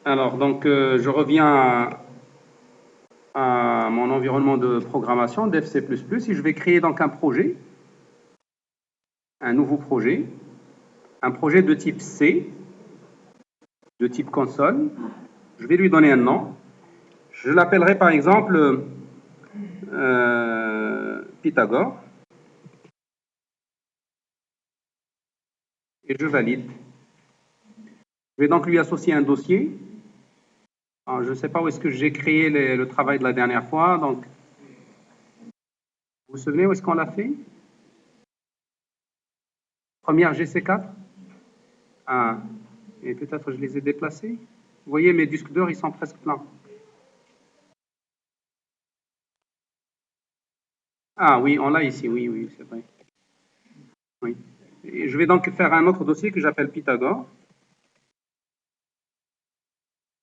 Alors, donc, je reviens à mon environnement de programmation, DevC++, et je vais créer donc un projet, un nouveau projet, un projet de type C, de type console. Je vais lui donner un nom. Je l'appellerai par exemple Pythagore, et je valide. Je vais donc lui associer un dossier. Alors, je ne sais pas où est-ce que j'ai créé le travail de la dernière fois, donc vous vous souvenez où est-ce qu'on l'a fait? Première GC4. Ah, et peut-être je les ai déplacés. Vous voyez, mes disques durs, ils sont presque pleins. Ah oui, on l'a ici, oui, oui, c'est vrai. Oui. Et je vais donc faire un autre dossier que j'appelle Pythagore.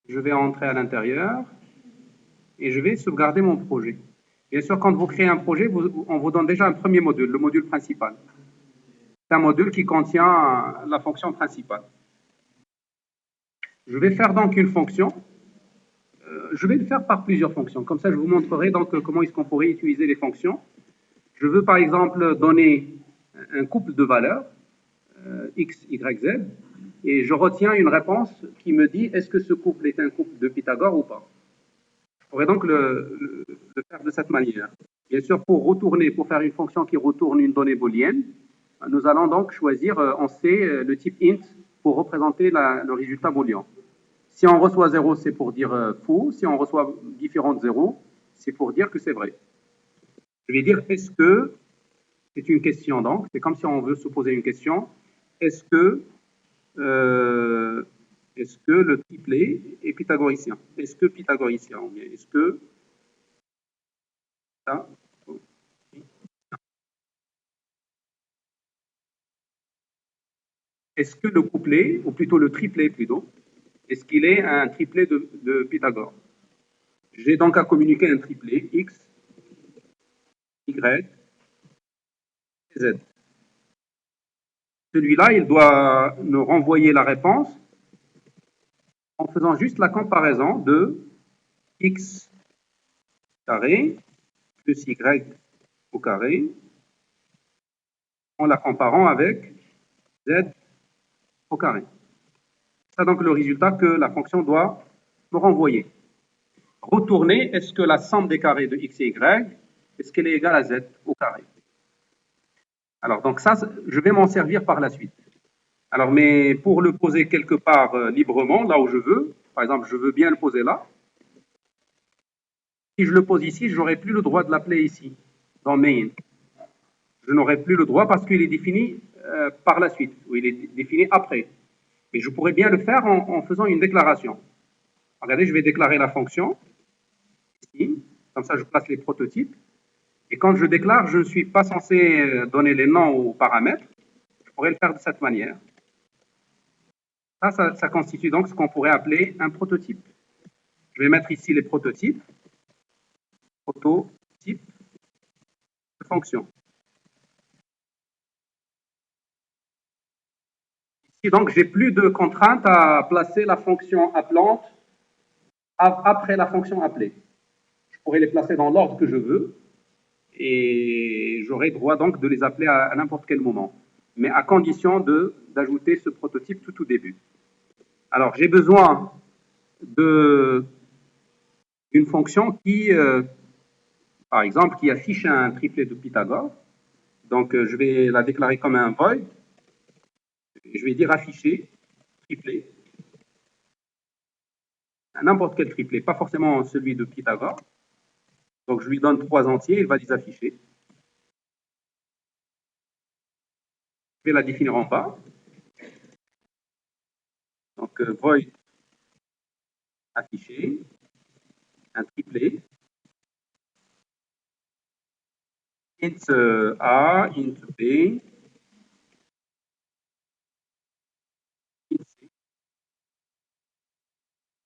Je vais entrer à l'intérieur et je vais sauvegarder mon projet. Bien sûr, quand vous créez un projet, on vous donne déjà un premier module, le module principal. C'est un module qui contient la fonction principale. Je vais faire donc une fonction. Je vais le faire par plusieurs fonctions. Comme ça, je vous montrerai donc comment est-ce qu'on pourrait utiliser les fonctions. Je veux par exemple donner un couple de valeurs, x, y, z, et je retiens une réponse qui me dit est-ce que ce couple est un couple de Pythagore ou pas. Je pourrais donc le faire de cette manière. Bien sûr, pour faire une fonction qui retourne une donnée booléenne, nous allons donc choisir en C le type int pour représenter le résultat booléen. Si on reçoit 0, c'est pour dire faux. Si on reçoit différent de 0, c'est pour dire que c'est vrai. Je vais dire est-ce que, c'est une question donc, c'est comme si on veut se poser une question, est-ce que, euh, est-ce que le triplet est pythagoricien? Est-ce que pythagoricien? Ou bien est-ce que ça, est-ce que le couplet, ou plutôt le triplet plutôt, est-ce qu'il est un triplet de Pythagore? J'ai donc à communiquer un triplet x, y, et z. Celui-là, il doit nous renvoyer la réponse en faisant juste la comparaison de x carré plus y au carré en la comparant avec z au carré. C'est donc le résultat que la fonction doit me renvoyer. Retourner, est-ce que la somme des carrés de x et y, est-ce qu'elle est égale à z au carré? Alors, donc ça, je vais m'en servir par la suite. Alors, mais pour le poser quelque part librement, là où je veux, par exemple, je veux bien le poser là. Si je le pose ici, je n'aurai plus le droit de l'appeler ici, dans main. Je n'aurai plus le droit parce qu'il est défini par la suite, ou il est défini après. Mais je pourrais bien le faire en faisant une déclaration. Regardez, je vais déclarer la fonction, ici, comme ça je place les prototypes. Et quand je déclare, je ne suis pas censé donner les noms aux paramètres. Je pourrais le faire de cette manière. Ça constitue donc ce qu'on pourrait appeler un prototype. Je vais mettre ici les prototypes. Prototype de fonction. Ici, donc, j'ai plus de contraintes à placer la fonction appelante après la fonction appelée. Je pourrais les placer dans l'ordre que je veux et j'aurai droit donc de les appeler à n'importe quel moment, mais à condition d'ajouter ce prototype tout au début. Alors, j'ai besoin d'une fonction qui, par exemple, qui affiche un triplet de Pythagore. Donc, je vais la déclarer comme un void. Je vais dire afficher triplet, n'importe quel triplet, pas forcément celui de Pythagore. Donc, je lui donne 3 entiers, il va les afficher. Je vais la définir en bas. Donc, void afficher, un triplet, int A, int B, int C.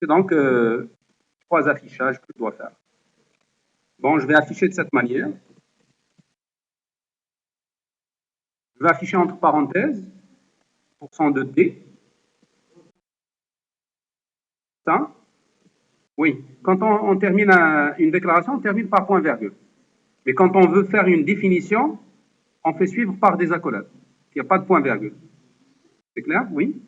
C'est donc 3 affichages que je dois faire. Bon, je vais afficher de cette manière. Je vais afficher entre parenthèses % de D. Ça? Oui. Quand on termine une déclaration, on termine par point-virgule. Mais quand on veut faire une définition, on fait suivre par des accolades. Il n'y a pas de point-virgule. C'est clair? Oui.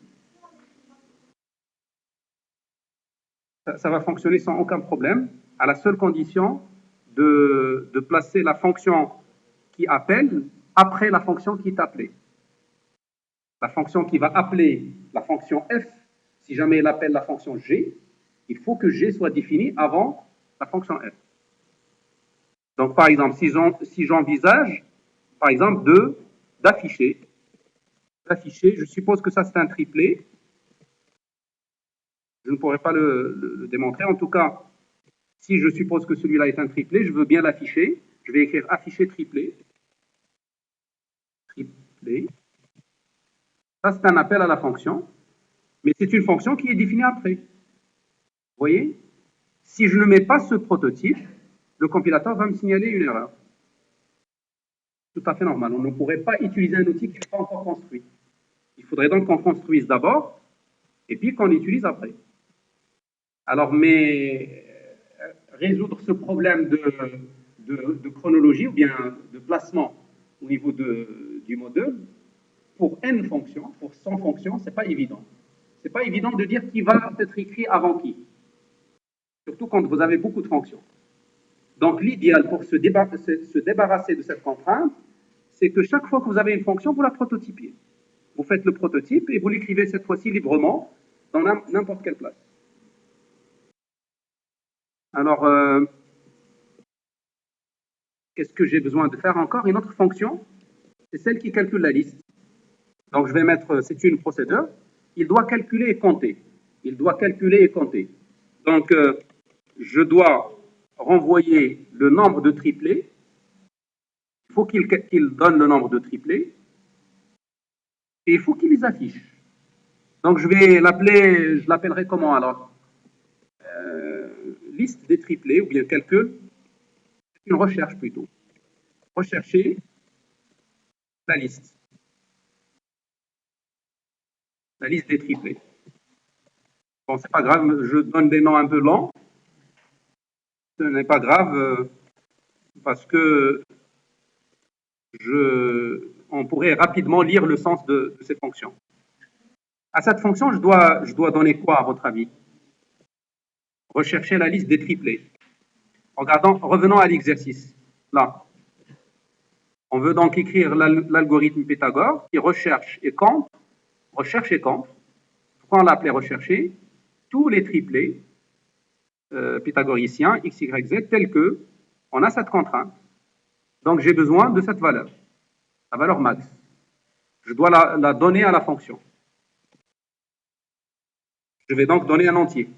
Ça va fonctionner sans aucun problème, à la seule condition de placer la fonction qui appelle après la fonction qui est appelée. La fonction qui va appeler la fonction f, si jamais elle appelle la fonction g, il faut que g soit défini avant la fonction f. Donc, par exemple, si j'envisage, par exemple, d'afficher, je suppose que ça c'est un triplet. Je ne pourrais pas le démontrer. En tout cas, si je suppose que celui-là est un triplet, je veux bien l'afficher. Je vais écrire afficher triplet. Triplet. Ça, c'est un appel à la fonction, mais c'est une fonction qui est définie après. Vous voyez? Si je ne mets pas ce prototype, le compilateur va me signaler une erreur. Tout à fait normal. On ne pourrait pas utiliser un outil qui n'est pas encore construit. Il faudrait donc qu'on construise d'abord, et puis qu'on l'utilise après. Alors, mais résoudre ce problème de chronologie ou bien de placement au niveau du modèle, pour n fonctions, pour 100 fonctions, c'est pas évident. C'est pas évident de dire qui va être écrit avant qui. Surtout quand vous avez beaucoup de fonctions. Donc l'idéal pour se débarrasser de cette contrainte, c'est que chaque fois que vous avez une fonction, vous la prototypiez. Vous faites le prototype et vous l'écrivez cette fois-ci librement dans n'importe quelle place. Alors, qu'est-ce que j'ai besoin de faire encore? Une autre fonction, c'est celle qui calcule la liste. Donc, je vais mettre, c'est une procédure. Il doit calculer et compter. Il doit calculer et compter. Donc, je dois renvoyer le nombre de triplets. Il faut qu'il donne le nombre de triplets. Et il faut qu'il les affiche. Donc, je l'appellerai comment alors? Liste des triplets, ou bien calcul, une recherche plutôt. Rechercher la liste. La liste des triplets. Bon, c'est pas grave, je donne des noms un peu longs. Ce n'est pas grave parce que on pourrait rapidement lire le sens de ces fonctions. À cette fonction, je dois donner quoi, à votre avis? Rechercher la liste des triplets. Revenons à l'exercice. Là. On veut donc écrire l'algorithme Pythagore qui recherche et compte. Pourquoi on l'a appelé rechercher? Tous les triplets pythagoriciens, x, y, z, tels que on a cette contrainte. Donc j'ai besoin de cette valeur, la valeur max. Je dois la donner à la fonction. Je vais donc donner un entier.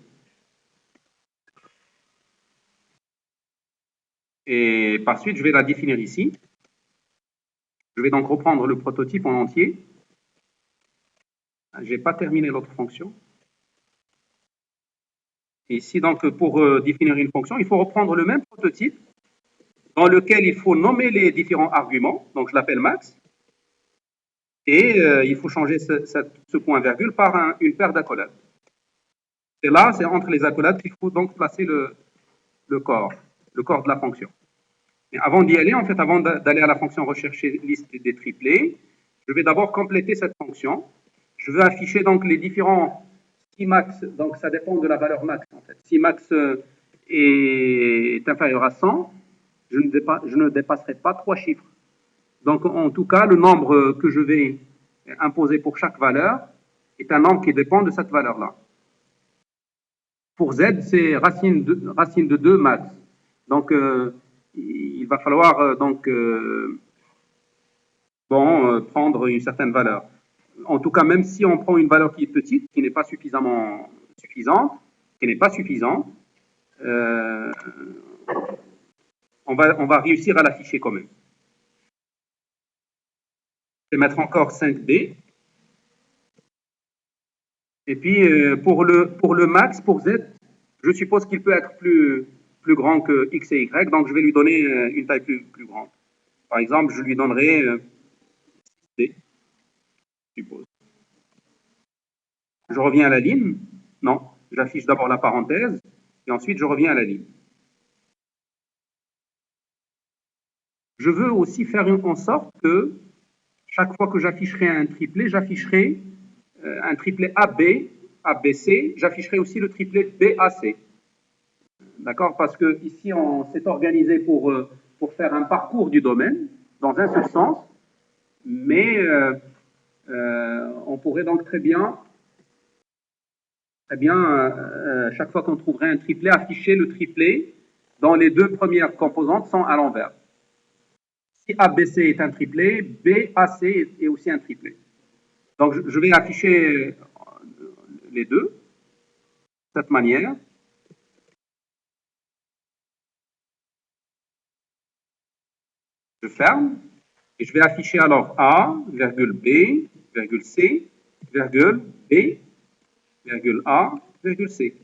Et par suite, je vais la définir ici. Je vais donc reprendre le prototype en entier. Je n'ai pas terminé l'autre fonction. Et ici, donc, pour définir une fonction, il faut reprendre le même prototype dans lequel il faut nommer les différents arguments. Donc, je l'appelle max. Et il faut changer ce point-virgule par une paire d'accolades. Et là, c'est entre les accolades qu'il faut donc placer le corps de la fonction. Mais avant d'y aller, en fait, avant d'aller à la fonction rechercher liste des triplets, je vais d'abord compléter cette fonction. Je veux afficher donc les différents, si max, donc ça dépend de la valeur max en fait. Si max est inférieur à 100, je ne dépasserai pas 3 chiffres. Donc en tout cas, le nombre que je vais imposer pour chaque valeur est un nombre qui dépend de cette valeur-là. Pour z, c'est racine de 2 max. Donc il va falloir prendre une certaine valeur. En tout cas, même si on prend une valeur qui est petite, qui n'est pas suffisamment suffisante, on va réussir à l'afficher quand même. Je vais mettre encore 5D. Et puis, pour le max, pour Z, je suppose qu'il peut être plus grand que X et Y, donc je vais lui donner une taille plus grande. Par exemple, je lui donnerai D, je suppose. Je reviens à la ligne. Non, J'affiche d'abord la parenthèse et ensuite je reviens à la ligne. Je veux aussi faire en sorte que chaque fois que j'afficherai un triplet, j'afficherai un triplet AB, ABC, j'afficherai aussi le triplet BAC. D'accord? Parce que ici, on s'est organisé pour faire un parcours du domaine dans un seul sens, mais on pourrait donc très bien, chaque fois qu'on trouverait un triplet, afficher le triplet dans les deux premières composantes sans à l'envers. Si ABC est un triplet, BAC est aussi un triplet. Donc, je vais afficher les deux de cette manière. Je ferme et je vais afficher alors A, virgule B, virgule C, virgule B, virgule A, virgule C.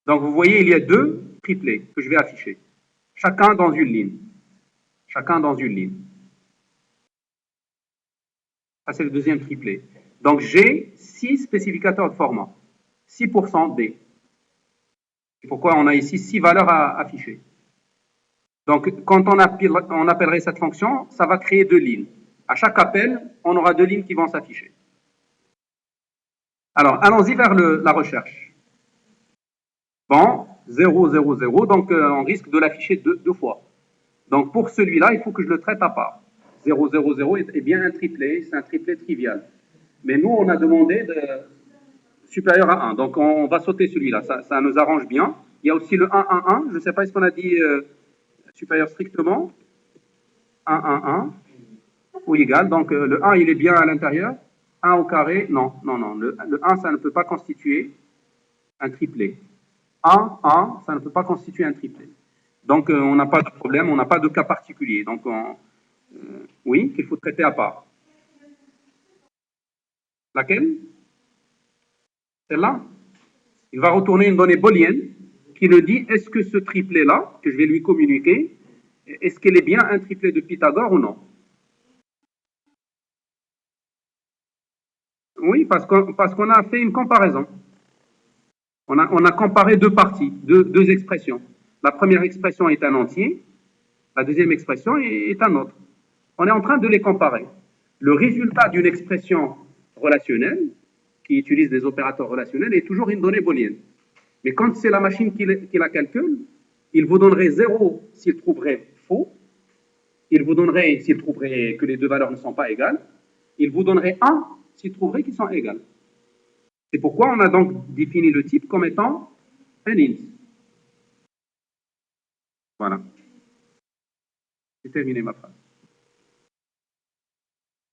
Donc, vous voyez, il y a deux triplets que je vais afficher, chacun dans une ligne. Chacun dans une ligne. Ça, c'est le deuxième triplet. Donc, j'ai 6 spécificateurs de format, 6% D. C'est pourquoi on a ici 6 valeurs à afficher. Donc, quand on appellerait cette fonction, ça va créer 2 lignes. À chaque appel, on aura 2 lignes qui vont s'afficher. Alors, allons-y vers la recherche. Bon, 0, 0, 0, donc on risque de l'afficher deux fois. Donc, pour celui-là, il faut que je le traite à part. 0, 0, 0 est bien un triplet, c'est un triplet trivial. Mais nous, on a demandé supérieur à 1. Donc, on va sauter celui-là, ça nous arrange bien. Il y a aussi le 1, 1, 1. Je ne sais pas, est-ce qu'on a dit supérieur strictement 1, 1, 1 ou égal. Donc, le 1, il est bien à l'intérieur. 1 au carré, non, non, non. Le 1, ça ne peut pas constituer un triplet. 1, 1, ça ne peut pas constituer un triplet. Donc, on n'a pas de problème, on n'a pas de cas particulier. Donc, oui, qu'il faut traiter à part. Laquelle? Celle-là? Il va retourner une donnée booléenne qui nous dit est-ce que ce triplet-là, que je vais lui communiquer, est-ce qu'elle est bien un triplet de Pythagore ou non? Oui, parce qu'on a fait une comparaison. On a comparé deux parties, deux expressions. La première expression est un entier, la deuxième expression est un autre. On est en train de les comparer. Le résultat d'une expression relationnelle, qui utilise des opérateurs relationnels, est toujours une donnée booléenne. Mais quand c'est la machine qui la calcule, il vous donnerait 0 s'il trouverait faux, il vous donnerait s'il trouverait que les deux valeurs ne sont pas égales, il vous donnerait 1 s'il trouverait qu'ils sont égales. C'est pourquoi on a donc défini le type comme étant un int. Voilà. J'ai terminé ma phrase.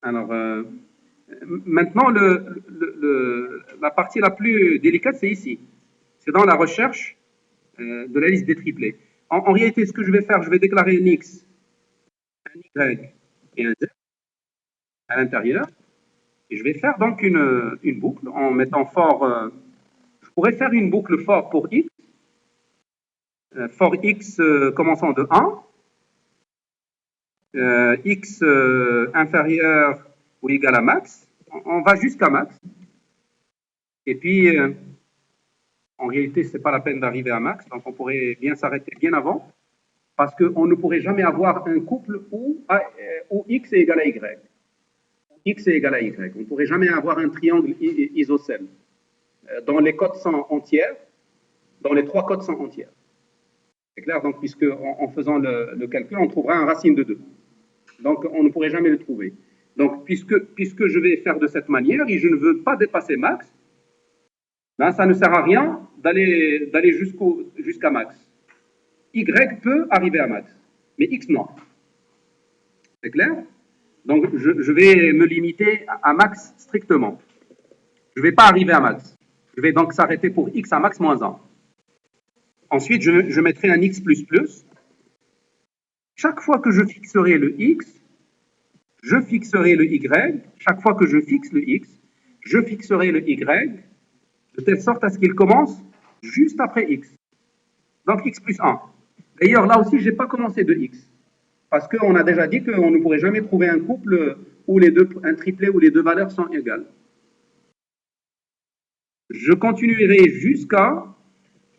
Alors, maintenant, la partie la plus délicate, c'est ici. C'est dans la recherche de la liste des triplets. En réalité, ce que je vais faire, je vais déclarer un X, un Y et un Z à l'intérieur. Et je vais faire donc une boucle en mettant for. Je pourrais faire une boucle for pour X. For X commençant de 1. X inférieur ou égal à max. On va jusqu'à max. Et puis, en réalité, ce n'est pas la peine d'arriver à max. Donc, on pourrait bien s'arrêter bien avant. Parce qu'on ne pourrait jamais avoir un couple où X est égal à Y. X est égal à Y. On ne pourrait jamais avoir un triangle isocèle. Dans les codes sont entières, dans les 3 codes sont entières. C'est clair, donc, puisque en faisant le calcul, on trouvera un racine de 2. Donc, on ne pourrait jamais le trouver. Donc, puisque je vais faire de cette manière et je ne veux pas dépasser max, ben, ça ne sert à rien d'aller jusqu'à max. Y peut arriver à max, mais X non. C'est clair? Donc, je vais me limiter à max strictement. Je ne vais pas arriver à max. Je vais donc s'arrêter pour X à max moins 1. Ensuite, je mettrai un X++. Chaque fois que je fixerai le X, je fixerai le Y. Chaque fois que je fixe le X, je fixerai le Y, de telle sorte à ce qu'il commence juste après X. Donc, X plus 1. D'ailleurs, là aussi, je n'ai pas commencé de X. Parce qu'on a déjà dit qu'on ne pourrait jamais trouver un couple où un triplet où les deux valeurs sont égales. Je continuerai jusqu'à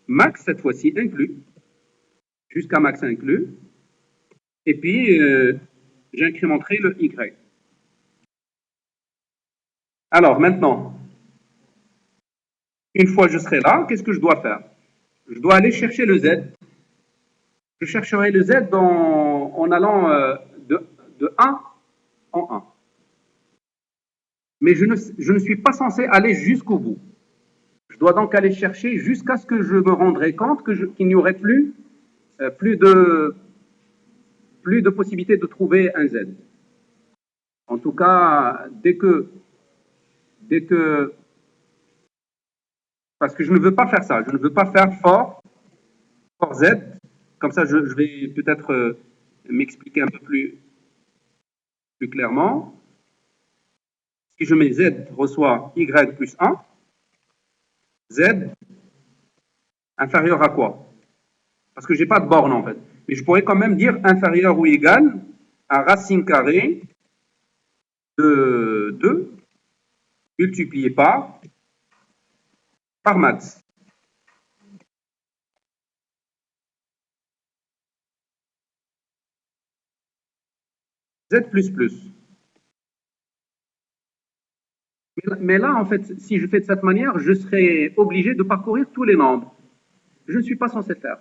max, cette fois-ci inclus, jusqu'à max inclus, et puis j'incrémenterai le y. Alors maintenant, une fois que je serai là, qu'est-ce que je dois faire? Je dois aller chercher le z. Je chercherai le z en allant de 1 en 1. Mais je ne suis pas censé aller jusqu'au bout. Je dois donc aller chercher jusqu'à ce que je me rendrai compte qu'il n'y aurait plus de possibilité de trouver un z. En tout cas, dès que parce que je ne veux pas faire ça, je ne veux pas faire for z, comme ça je vais peut-être m'expliquer un peu plus clairement. Si je mets z reçoit y plus 1, z inférieur à quoi? Parce que je n'ai pas de borne en fait. Mais je pourrais quand même dire inférieur ou égal à racine carrée de 2 multiplié par max. Z plus plus. Mais là, en fait, si je fais de cette manière, je serai obligé de parcourir tous les nombres. Je ne suis pas censé faire.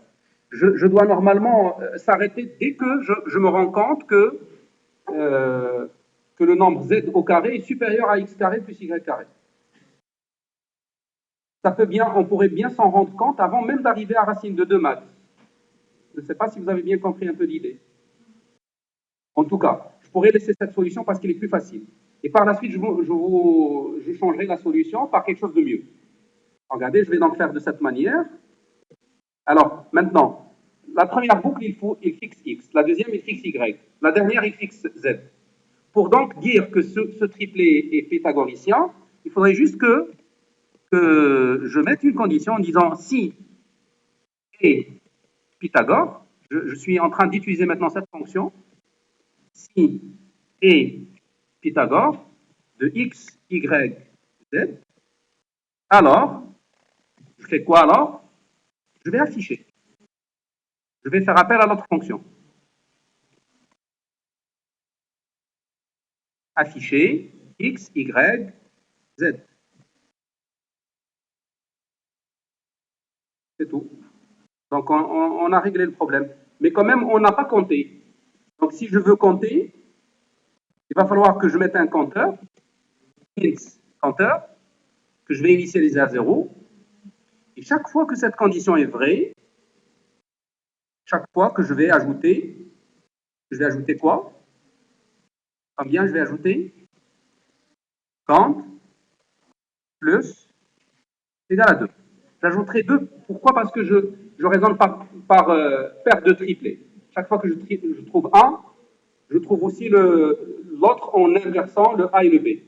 Je dois normalement s'arrêter dès que je me rends compte que le nombre z au carré est supérieur à x carré plus y carré. On pourrait bien s'en rendre compte avant même d'arriver à racine de 2 max. Je ne sais pas si vous avez bien compris un peu l'idée. En tout cas, je pourrais laisser cette solution parce qu'elle est plus facile. Et par la suite, je changerai la solution par quelque chose de mieux. Regardez, je vais donc faire de cette manière. Alors, maintenant, la première boucle, il fixe x. La deuxième, il fixe y. La dernière, il fixe z. Pour donc dire que ce triplet est pythagoricien, il faudrait juste que je mette une condition en disant si et Pythagore, je suis en train d'utiliser maintenant cette fonction, si et Pythagore de x, y, z, alors, je fais quoi alors? Je vais afficher. Je vais faire appel à l'autre fonction. Afficher x, y, z. C'est tout. Donc, on a réglé le problème. Mais quand même, on n'a pas compté. Donc, si je veux compter, il va falloir que je mette un compteur, compteur, que je vais initialiser à 0. Et chaque fois que cette condition est vraie, chaque fois que je vais ajouter quoi? Combien je vais ajouter? Quand plus égal à 2. J'ajouterai 2. Pourquoi? Parce que je raisonne par perte de triplé. Chaque fois que je trouve 1, je trouve aussi l'autre en inversant le A et le B.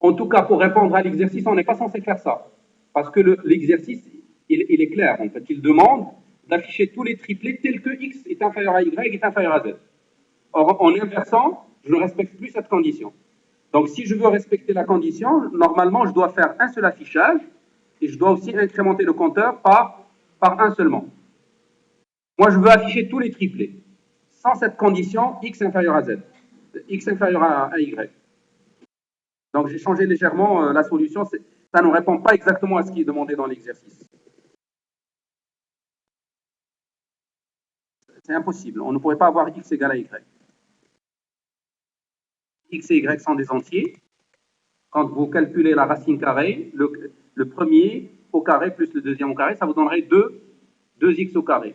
En tout cas, pour répondre à l'exercice, on n'est pas censé faire ça. Parce que l'exercice, il est clair. En fait, il demande d'afficher tous les triplés tels que x est inférieur à y est inférieur à z. Or, en inversant, je ne respecte plus cette condition. Donc, si je veux respecter la condition, normalement, je dois faire un seul affichage et je dois aussi incrémenter le compteur par un seulement. Moi, je veux afficher tous les triplés. Sans cette condition, x inférieur à z, x inférieur à y. Donc, j'ai changé légèrement la solution. Ça ne répond pas exactement à ce qui est demandé dans l'exercice. C'est impossible. On ne pourrait pas avoir x égale à y. X et y sont des entiers. Quand vous calculez la racine carrée, le premier au carré plus le deuxième au carré, ça vous donnerait 2x au carré.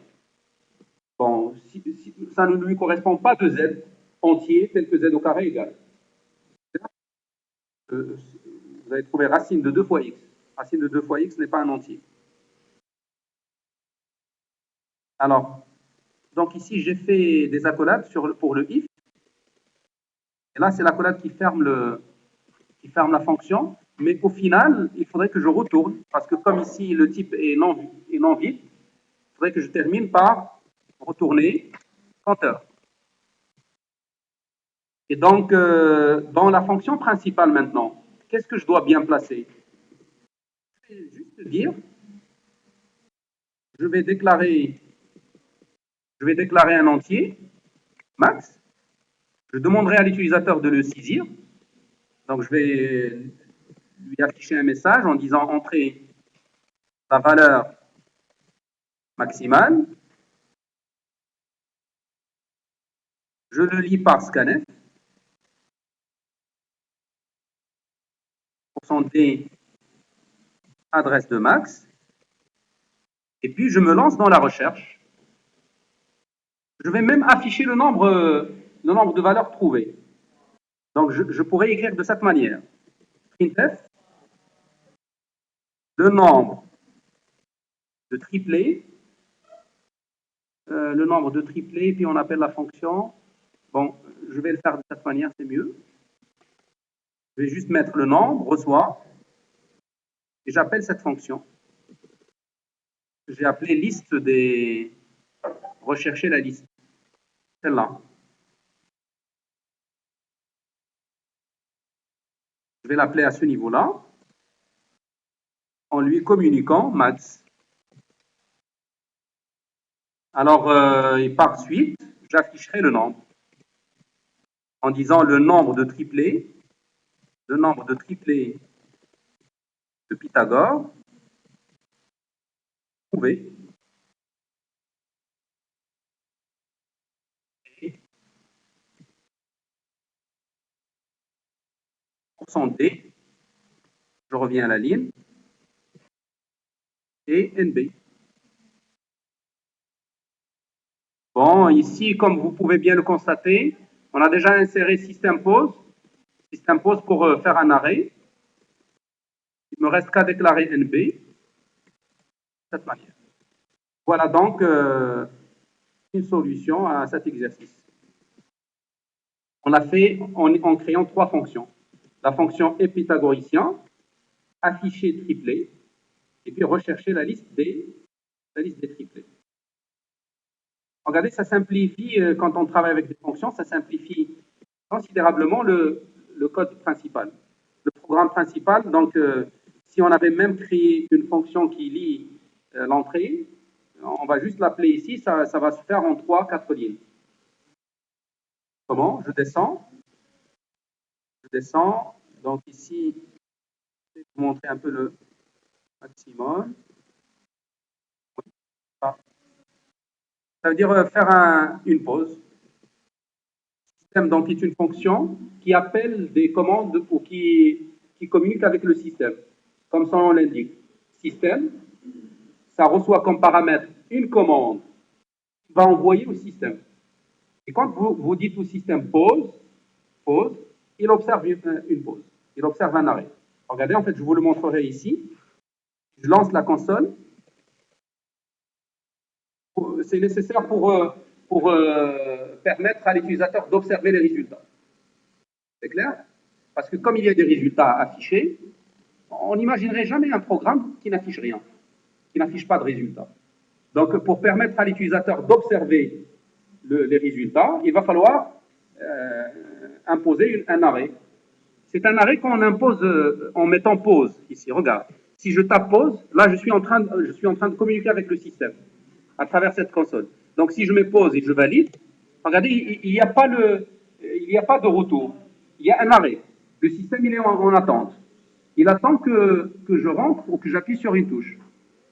Bon, ça ne lui correspond pas de z entier tel que z au carré égale. Vous avez trouvé racine de 2 fois x. Racine de 2 fois x n'est pas un entier. Alors, donc ici, j'ai fait des accolades pour le if. Et là, c'est l'accolade qui ferme la fonction. Mais au final, il faudrait que je retourne. Parce que comme ici, le type est non vide, il faudrait que je termine par retourner compteur. Et donc, dans la fonction principale maintenant, qu'est-ce que je dois bien placer? Je vais juste dire, je vais déclarer, je vais déclarer un entier, max. Je demanderai à l'utilisateur de le saisir. Donc, je vais lui afficher un message en disant entrer la valeur maximale. Je le lis par scanf. %d adresse de max. Et puis, je me lance dans la recherche. Je vais même afficher le nombre de valeurs trouvées. Donc, je pourrais écrire de cette manière. Printf, le nombre de triplés, puis on appelle la fonction. Bon, je vais le faire de cette manière, c'est mieux. Je vais juste mettre le nombre, reçoit, et j'appelle cette fonction. J'ai appelé liste des... Rechercher la liste. Celle-là. Je vais l'appeler à ce niveau-là, en lui communiquant max. Alors, et par suite, j'afficherai le nombre, en disant le nombre de triplés de Pythagore trouvé. %d, je reviens à la ligne, et NB. Bon, ici, comme vous pouvez bien le constater, on a déjà inséré système pause pour faire un arrêt. Il ne me reste qu'à déclarer NB de cette manière. Voilà donc une solution à cet exercice. On l'a fait en créant trois fonctions. La fonction est pythagoricien, afficher triplé, et puis rechercher la liste des triplés. Regardez, ça simplifie, quand on travaille avec des fonctions, ça simplifie considérablement le code principal. Le programme principal, donc, si on avait même créé une fonction qui lit l'entrée, on va juste l'appeler ici, ça va se faire en 3-4 lignes. Comment? Je descends, donc ici, je vais vous montrer un peu le maximum. Ça veut dire faire une pause. Système donc est une fonction qui appelle des commandes ou qui communique avec le système, comme son nom l'indique. Système, ça reçoit comme paramètre une commande qui va envoyer au système. Et quand vous dites au système pause, il observe une pause, il observe un arrêt. Regardez, en fait, je vous le montrerai ici. Je lance la console. C'est nécessaire pour permettre à l'utilisateur d'observer les résultats. C'est clair? Parce que comme il y a des résultats affichés, on n'imaginerait jamais un programme qui n'affiche rien, qui n'affiche pas de résultats. Donc, pour permettre à l'utilisateur d'observer les résultats, il va falloir imposer un arrêt. C'est un arrêt qu'on impose en mettant pause. Ici, regarde. Si je tape pause, là, je suis en train de communiquer avec le système à travers cette console. Donc, si je mets pause et je valide, regardez, il n'y a pas de retour. Il y a un arrêt. Le système, il est en attente. Il attend que je rentre ou que j'appuie sur une touche.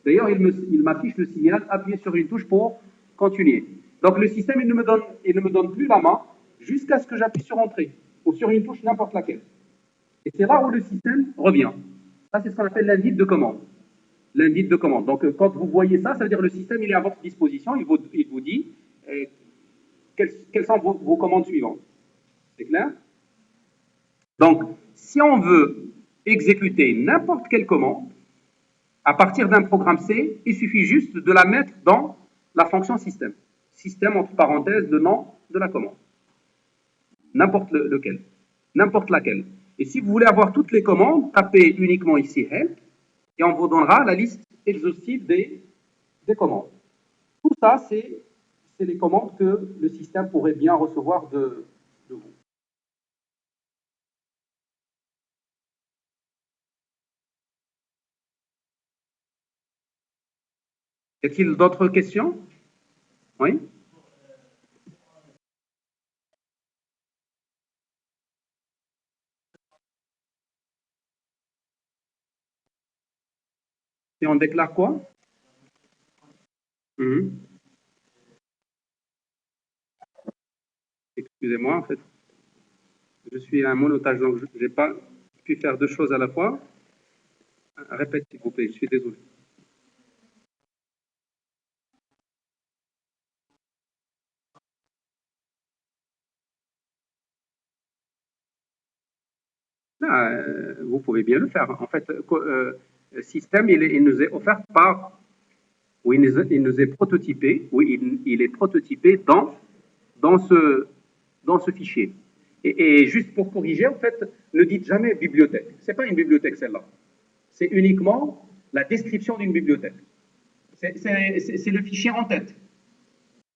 D'ailleurs, il m'affiche le signal, appuyer sur une touche pour continuer. Donc, le système, il ne me donne plus la main jusqu'à ce que j'appuie sur entrée ou sur une touche n'importe laquelle. Et c'est là où le système revient. Ça, c'est ce qu'on appelle l'invite de commande. L'invite de commande. Donc, quand vous voyez ça, ça veut dire que le système, il est à votre disposition. Il vous dit quelles sont vos commandes suivantes. C'est clair? Donc, si on veut exécuter n'importe quelle commande, à partir d'un programme C, il suffit juste de la mettre dans la fonction système. Système, entre parenthèses, le nom de la commande. N'importe lequel. N'importe laquelle. Et si vous voulez avoir toutes les commandes, tapez uniquement ici help et on vous donnera la liste exhaustive des commandes. Tout ça, c'est les commandes que le système pourrait bien recevoir de vous. Y a-t-il d'autres questions? Oui? Et on déclare quoi? Mhm. Excusez-moi, en fait, je suis un monotage, donc je n'ai pas pu faire deux choses à la fois. Répète, s'il vous plaît, je suis désolé. Ah, vous pouvez bien le faire. En fait, le système, il nous est offert par, ou il nous est prototypé, oui, il est prototypé dans, ce, dans ce fichier. Et juste pour corriger, en fait, ne dites jamais bibliothèque. Ce n'est pas une bibliothèque, celle-là. C'est uniquement la description d'une bibliothèque. C'est le fichier en tête.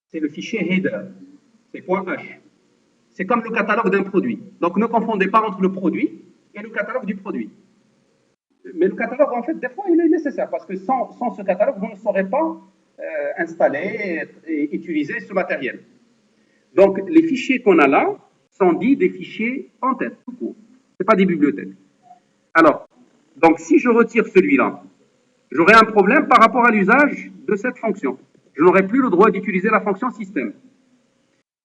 C'est le fichier header. C'est .h. C'est comme le catalogue d'un produit. Donc ne confondez pas entre le produit et le catalogue du produit. Mais le catalogue, en fait, des fois, il est nécessaire parce que sans ce catalogue, vous ne saurez pas installer et utiliser ce matériel. Donc, les fichiers qu'on a là sont dits des fichiers en tête, tout court. Ce n'est pas des bibliothèques. Alors, donc, si je retire celui-là, j'aurai un problème par rapport à l'usage de cette fonction. Je n'aurai plus le droit d'utiliser la fonction système.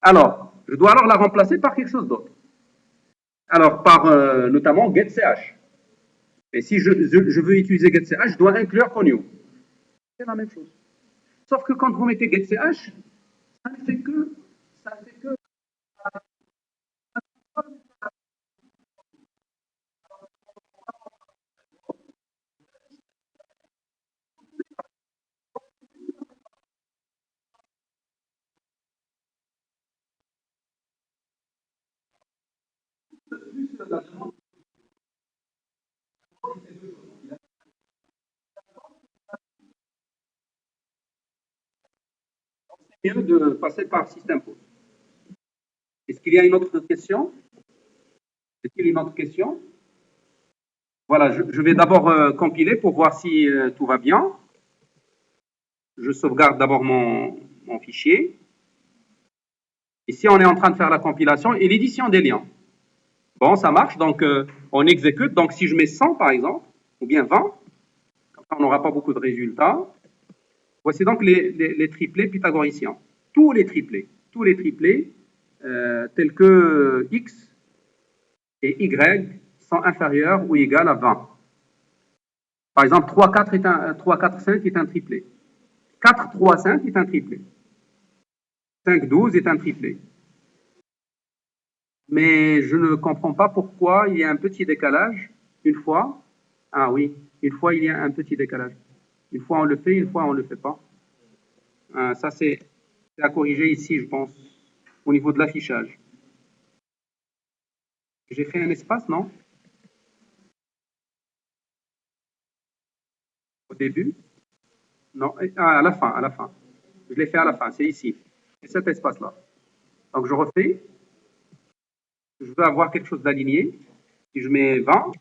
Alors, je dois alors la remplacer par quelque chose d'autre. Alors, par notamment getch. Et si je veux utiliser getch, je dois inclure connew. C'est la même chose. Sauf que quand vous mettez getch, ça ne fait que, ça ne fait que mieux de passer par système pause. Est-ce qu'il y a une autre question? Est-il y a une autre question? Voilà, je vais d'abord compiler pour voir si tout va bien. Je sauvegarde d'abord mon fichier. Ici, on est en train de faire la compilation et l'édition des liens. Bon, ça marche, donc on exécute. Donc si je mets 100 par exemple, ou bien 20, on n'aura pas beaucoup de résultats. Voici donc les triplés pythagoriciens. Tous les triplés tels que x et y sont inférieurs ou égaux à 20. Par exemple, 3, 4, 3, 4, 5 est un triplé. 4, 3, 5 est un triplé. 5, 12 est un triplé. Mais je ne comprends pas pourquoi il y a un petit décalage une fois. Ah oui, une fois il y a un petit décalage. Une fois on le fait, une fois on ne le fait pas. Ça c'est à corriger ici, je pense, au niveau de l'affichage. J'ai fait un espace, non? Au début? Non, à la fin, à la fin. Je l'ai fait à la fin, c'est ici. C'est cet espace-là. Donc je refais. Je veux avoir quelque chose d'aligné. Si je mets 20,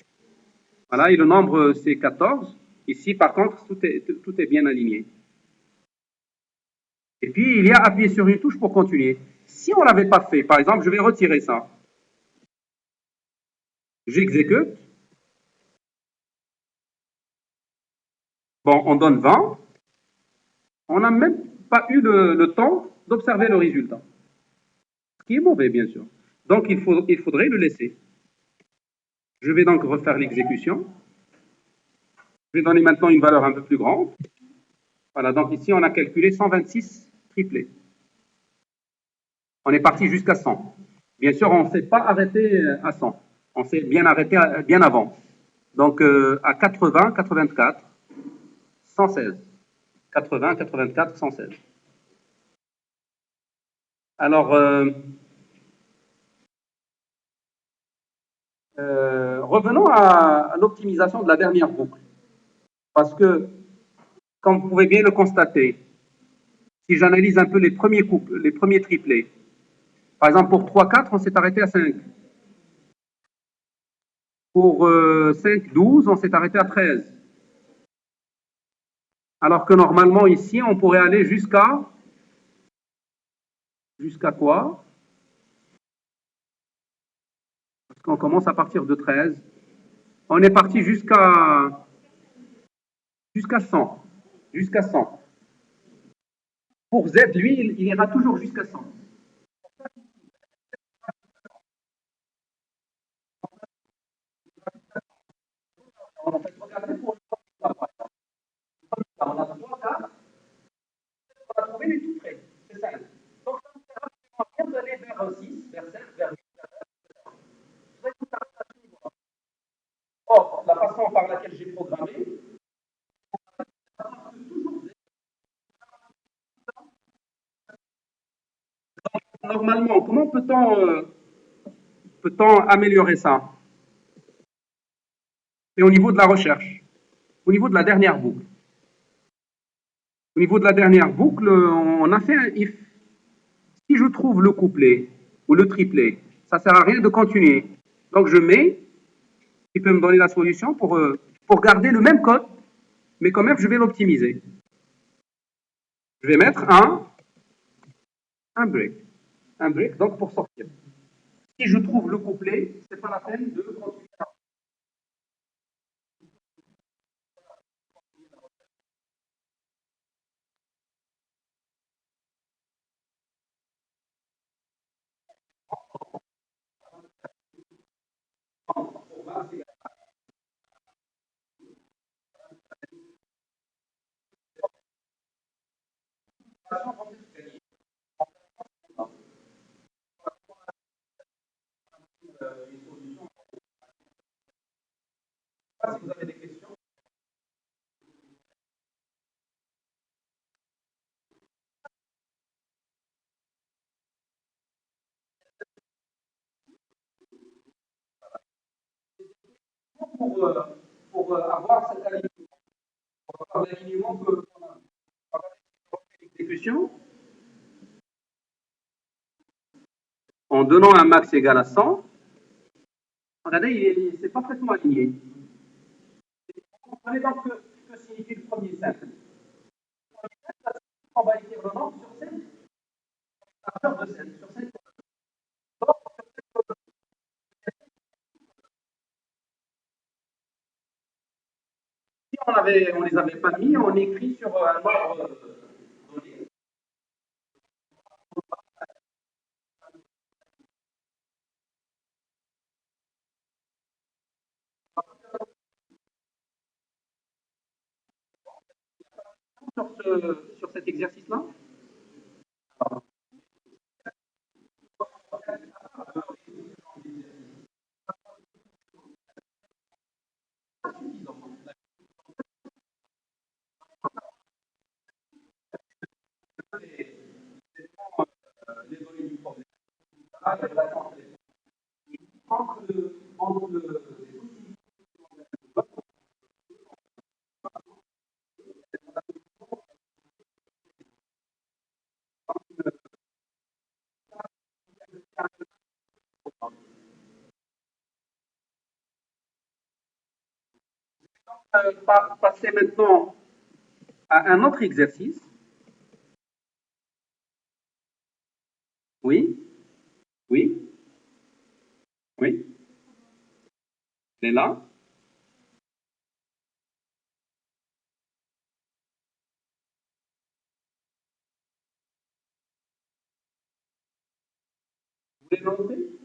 voilà, et le nombre c'est 14. Ici, par contre, tout est bien aligné. Et puis, il y a appuyer sur une touche pour continuer. Si on ne l'avait pas fait, par exemple, je vais retirer ça. J'exécute. Bon, on donne 20. On n'a même pas eu le temps d'observer le résultat. Ce qui est mauvais, bien sûr. Donc, il faudrait le laisser. Je vais donc refaire l'exécution. Je vais donner maintenant une valeur un peu plus grande. Voilà, donc ici, on a calculé 126 triplés. On est parti jusqu'à 100. Bien sûr, on ne s'est pas arrêté à 100. On s'est bien arrêté bien avant. Donc, à 80, 84, 116. 80, 84, 116. Alors, revenons à l'optimisation de la dernière boucle. Parce que, comme vous pouvez bien le constater, si j'analyse un peu les premiers couples, les premiers triplés, par exemple pour 3, 4, on s'est arrêté à 5. Pour 5, 12, on s'est arrêté à 13. Alors que normalement, ici, on pourrait aller jusqu'à quoi? Parce qu'on commence à partir de 13. On est parti jusqu'à 100. Jusqu'à 100. Pour Z, lui, il ira toujours jusqu'à 100. En fait, regardez pour on a 3 cas, on a trouvé les tout près. C'est ça. Donc, ça nous sert absolument rien d'aller vers 6, vers 7, vers 8. Or, la façon par laquelle j'ai programmé, normalement, comment peut-on améliorer ça? C'est au niveau de la recherche, au niveau de la dernière boucle. Au niveau de la dernière boucle, on a fait un if. Si je trouve le couplet ou le triplet, ça ne sert à rien de continuer. Donc je mets, qui peut me donner la solution pour garder le même code, mais quand même je vais l'optimiser. Je vais mettre un break. Un break, donc pour sortir. Si je trouve le couplet, c'est pas la peine de continuer. Si vous avez des questions, pour, euh, pour avoir cet alignement, pour avoir l'alignement que l'exécution, en donnant un max égal à 100, regardez, c'est parfaitement aligné. Vous comprenez donc que signifie le premier cercle. On va écrire le nombre sur 7, largeur de 7, sur 7. Donc, si on les avait pas mis, on écrit sur un nombre donné. Sur cet exercice-là. Les données du problème. Ah, il y a la entre le passer maintenant à un autre exercice. Oui, oui, oui. Il est là. Vous voulez le noter?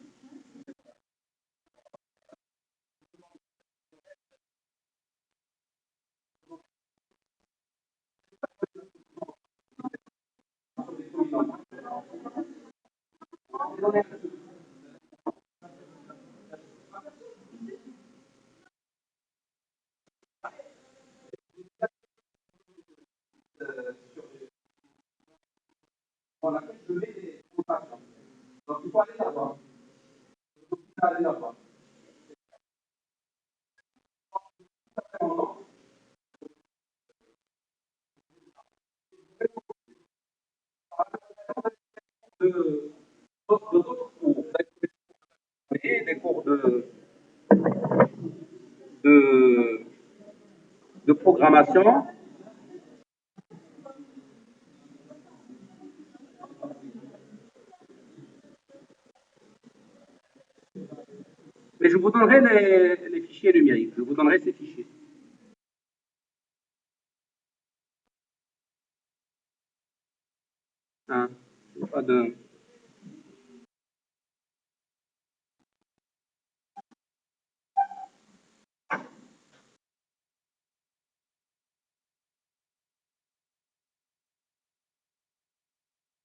Voilà, je mets des notations. Donc, il faut aller là-bas. Il faut aller là-bas. De, d'autres cours, des cours de, de programmation. Mais je vous donnerai les fichiers numériques. Je vous donnerai ces fichiers. Hein, pas de...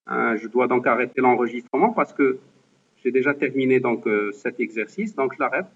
Je dois donc arrêter l'enregistrement parce que j'ai déjà terminé donc cet exercice, donc je l'arrête.